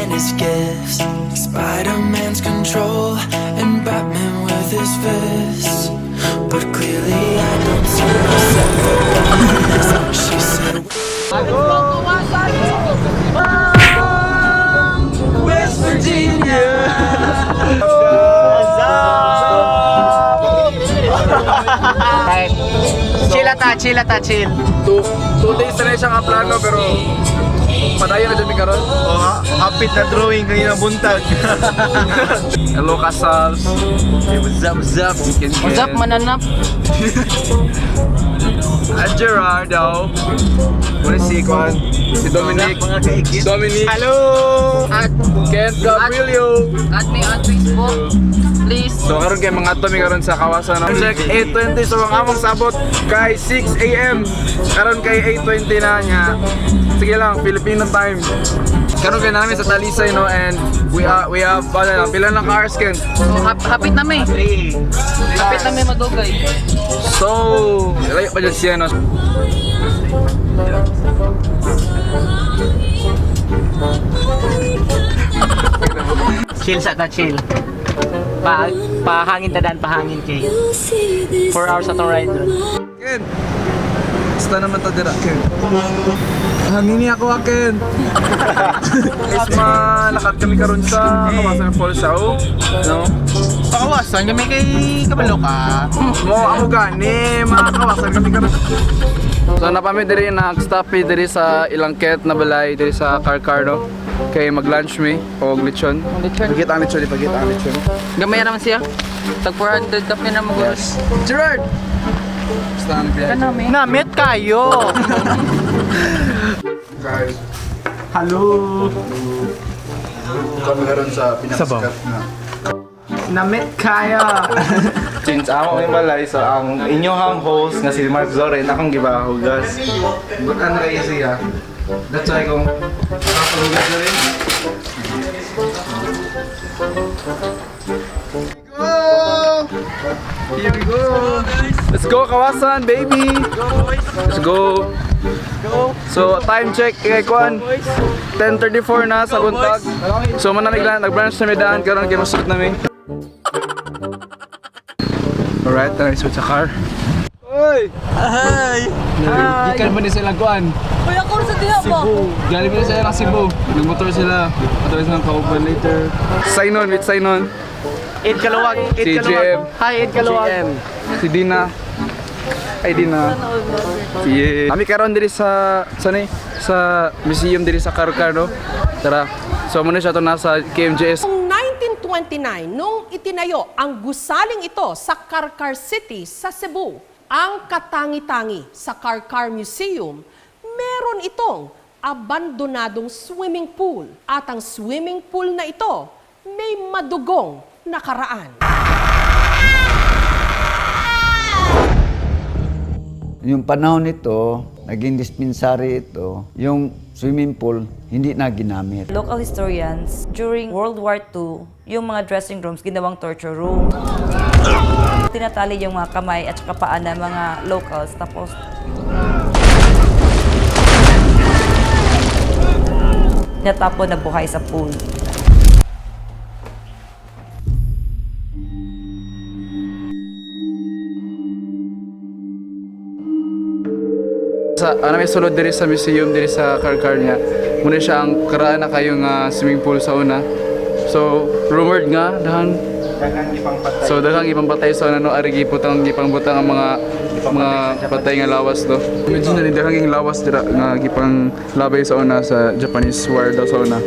and his gifts, Spider-Man's control and Batman with his fists. But clearly I don't see myself. She said, West Virginia. Chill ata, chill. 2 days na siyang plano pero padayon na dyan karon. Hapit na drawing kanina buntag. Hello Casals. Hey, what's up? What's up, mananap? At Gerardo. Muna si Kwan. Si Dominic. Hello! At Kent Gabrielio. Add me on Facebook, please. So karon kay mga tomi karon sa Kawasan. Check 8:20 so ang among sabot kay 6 AM. Karon kay 8:20 na niya. Sige lang, Filipino time. Karon kay namin sa Talisay no and we have pila lang cars Ken. So, hapit na may. Hapit na may madugay. So, layo pa dyan siya no. Chill sa ta, chill. Pahangin pahangin kay. 4 hours atong ride doon. Ken. Basta naman ta dira Ken. Hangini ako Ken. Is malakad kami karon sa Kawasan Falls Show. No? Pakawasan kami kay kabalo ka. Mo ako gani, makakawasan kami karon. So napami diri nag-stop diri sa Ilangket na balay diri sa Carcardo. Kay mag-lunch mi o lechon. Pagkita ang lechon. Gamay naman siya. Tag 400 kap na mo guys. Gerard. Basta ang biyahe. Namit kayo. Guys, Hello. kami karon sa pinakasikat na. Namit kaya. Since amo yung balay, so ang inyong host nga si Mark Zoren, akong gibahugas. Bukan kay siya. That's why kung nakapalugas na rin. Here we go! Let's go Kawasan, baby! Let's go! So, time check kay Kwan. 10:34 na sa buntag. So, nag-branch na may daan, karon kay masud namin. Alright, tara isod sa car. Oy! Hi. Gikan ba ni sila Kwan? Uy, ako rin sa diha ba? Galing ba sila ng Cebu? Nag-motor sila. Motor silang kauban later. Sign on, with sign on. Ed Kaluwag. Si JM. Hi, Ed Kaluwag. Si Dina. Ay Dina. Si kami karon diri sa sa museum diri sa Carcardo. Tara. So muna siya to nasa KMJS. Noong 1929, nung itinayo ang gusaling ito sa Carcar City sa Cebu, ang katangi-tangi sa Carcar Museum, meron itong abandonadong swimming pool. At ang swimming pool na ito may madugong nakaraan. Yung panahon nito, naging dispensary ito, yung swimming pool hindi na ginamit. Local historians, during World War II, yung mga dressing rooms ginawang torture room. Tinatali yung mga kamay at saka paa ng mga locals, tapos natapon na buhay sa pool. Sa may sulod diri sa museum diri sa Carcar niya. Muna siya ang karaan na kayong swimming pool sa una. So rumored nga dahan daghang ipangpatay sa ano ari giputang gipangbutang ang mga patay nga lawas do. Medyo na daghang yung lawas dira nga gipang labay sa una sa Japanese war daw sa una.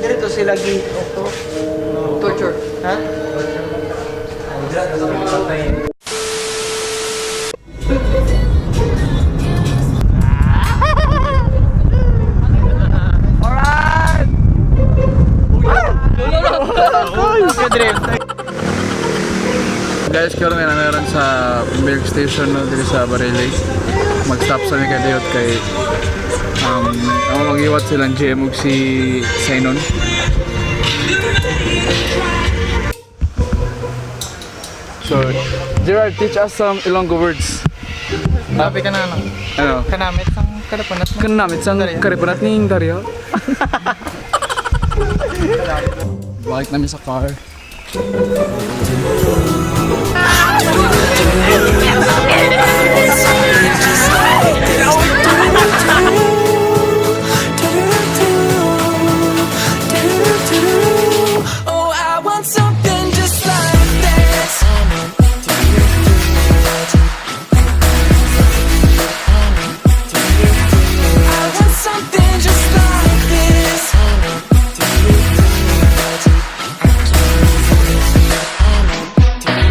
Dito sila torture. Ha? Guys, karon na meron sa milk station no, diri sa Barili. Mag-stop sa mga kadiyot kay ang mag-iwat silang GM ug si Sainon. So, Gerard, teach us some Ilonggo words. Sabi ka na ano? Ano? Kanamit sang karapanat. Kanamit sang karapanat ni Dario. Balik namin sa car. Oh, I want something just like this. I want something just like this.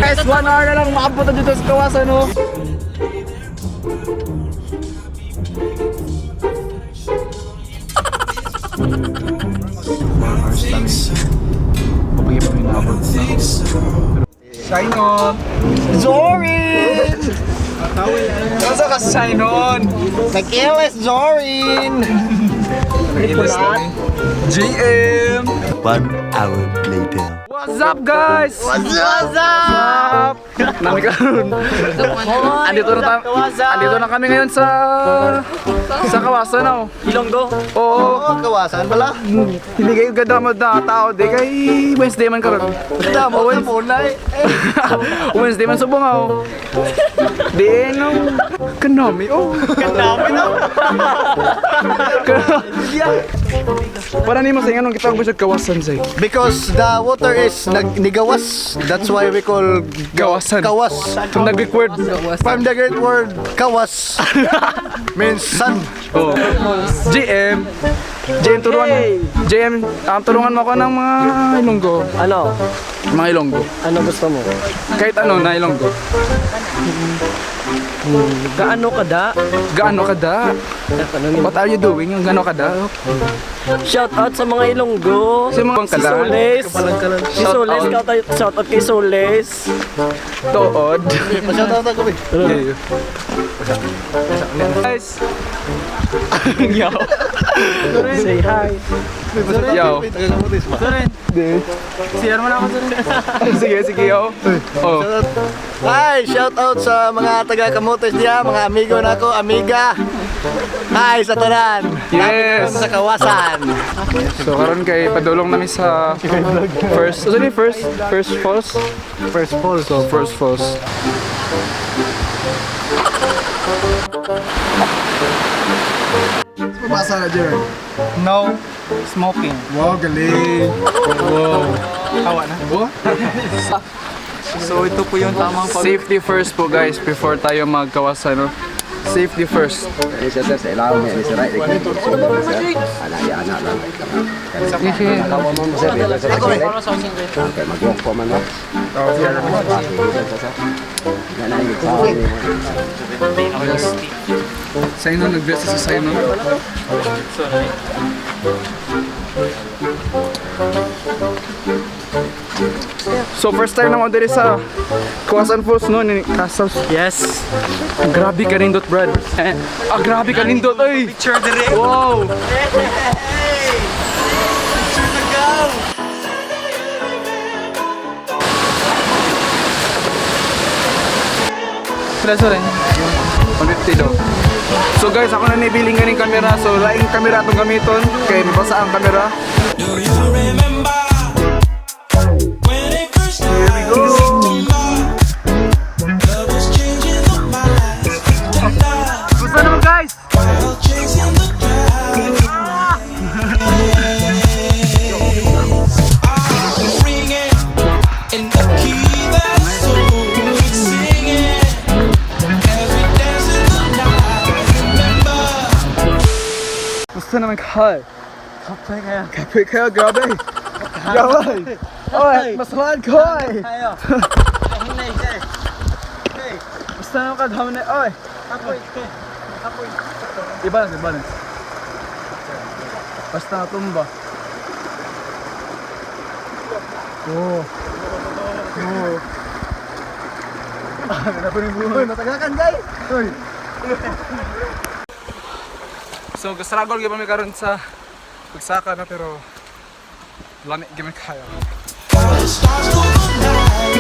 Guys, 1 hour na lang makapunta dito sa Kawasan, no? Shine on! Zorin! Nasa ka shine on? Nag-LS Zorin! GM! 1 hour later. What's up, guys? What's up? Nami karon. Andito na kami ngayon sa Kawasan, no? Ilonggo. Oo. Kawasan pala. Hindi kayo gadamod na tao, di kay Wednesday man karon. Damo na muna eh. Wednesday man subong ako. Di no. Kanami oh. Dami na. Para ni mo sa nganong kita gusto Kawasan say. Because the water is nigawas. That's why we call Kawasan. kawas. From the Greek word. From the great word kawas means sun. Oh. GM. GM turuan. GM, tulungan mo ako ng mga Ilonggo. Ano? Mga Ilonggo. Ano gusto mo? Kahit ano na Ilonggo. Gaano kada? Gaano kada? What are you doing? Yung gaano kada? Shout out sa mga Ilonggo. Si mga Si kada. Soles. Si Shout Soles. out. Shout out kay Soles. Tood. Masyado ako eh. Guys. Yo. Say hi. Yo. Share mo na ako Sige, sige yo. Oh. Hi, shout out sa mga taga Camotes diya, mga amigo na ako, amiga. Hi sa tanan. Yes. Sa Kawasan. So karon kay padulong namin sa first. Ano ni first falls? First fall. So first falls. Pabasa na dyan. No smoking. Wow, galing. Wow. Hawa na. Wow. So ito po yung tamang Safety first po guys before tayo magkawasan, no? Safety first. Sino nag-dress sa Sino? So first time naman dito sa Kawasan Falls no ni Casas. Yes. Grabe ka nindot, Brad. Grabe ka nindot, ay. Picture dire. Wow. Pila rin. 150 daw. So guys, ako na nibiling ganing kamera. So laing kamera itong gamiton. Kaya mabasa ang kamera. Do you remember when it first started? Love was changing the minds. Tonight, Gusto naman guys? while chasing the crowd. I'm ringing in the key that's so we're singing. Every dance in the night. Remember. Gusto naman kahal. Kape kaya, grabe. Grabe. Oy, masalahan ko ay. Gusto naman kadham na, oy. Ibalance. Basta natumba. Oh. Ganda po yung buhay. Matagakan, guys. So, gastragol gyud kami karon sa pagsaka na pero lamig gyud kaya. The stars go night.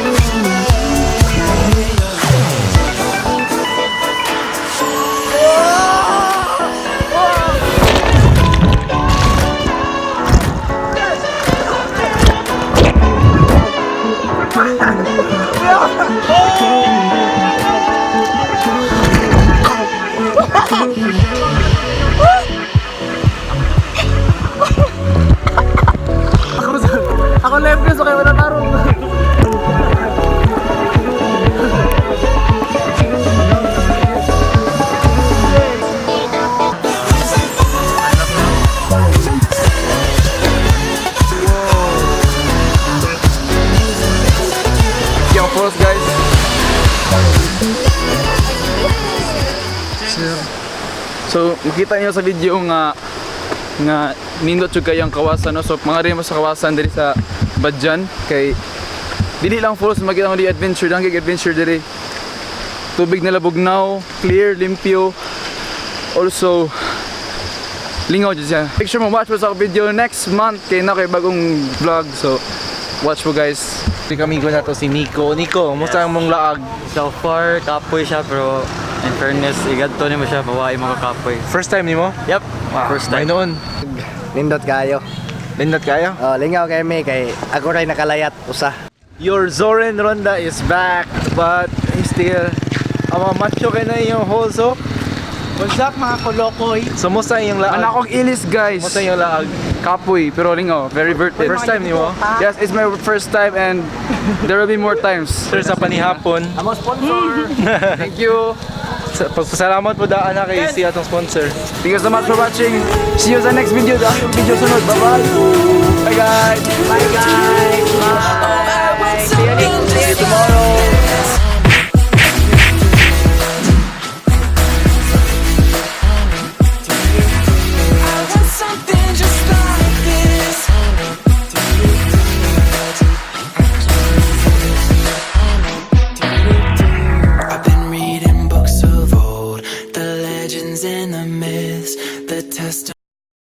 makita niyo sa video nga nindot jud kayo ang kawasan no. So mga rin mo sa kawasan diri sa Badjan kay dili lang falls makita mo di adventure, dangkig adventure diri. Tubig nila bugnaw, clear, limpyo. Also lingaw jud siya. Picture mo, watch mo sa video next month kay na kay bagong vlog. So watch mo guys. Kamigo na to si Nico. Nico, musta ang mong laag? So far, kapoy siya pero in fairness, igadto ni mo siya, mawai mga kapoy. First time nimo? Yep, first time. May noon. Nindot kayo. Lindot kayo? Oh, lingaw kay me kay ako ray nakalayat usa. Your Zoren Ronda is back, but he's still macho kay na yung holso. What's up mga kolokoy? So musta yung laag? Anak kong ilis guys. Musta yung laag? Kapoy pero lingaw, very worth it. First time nimo? Yes, it's my first time and there will be more times. Sir sa panihapon. Amo sponsor. Thank you. Pagpasalamat po daan na kay si atong sponsor. Thank you so much for watching. See you sa next video. Video sunod. Bye-bye. Bye guys. Bye guys. Bye.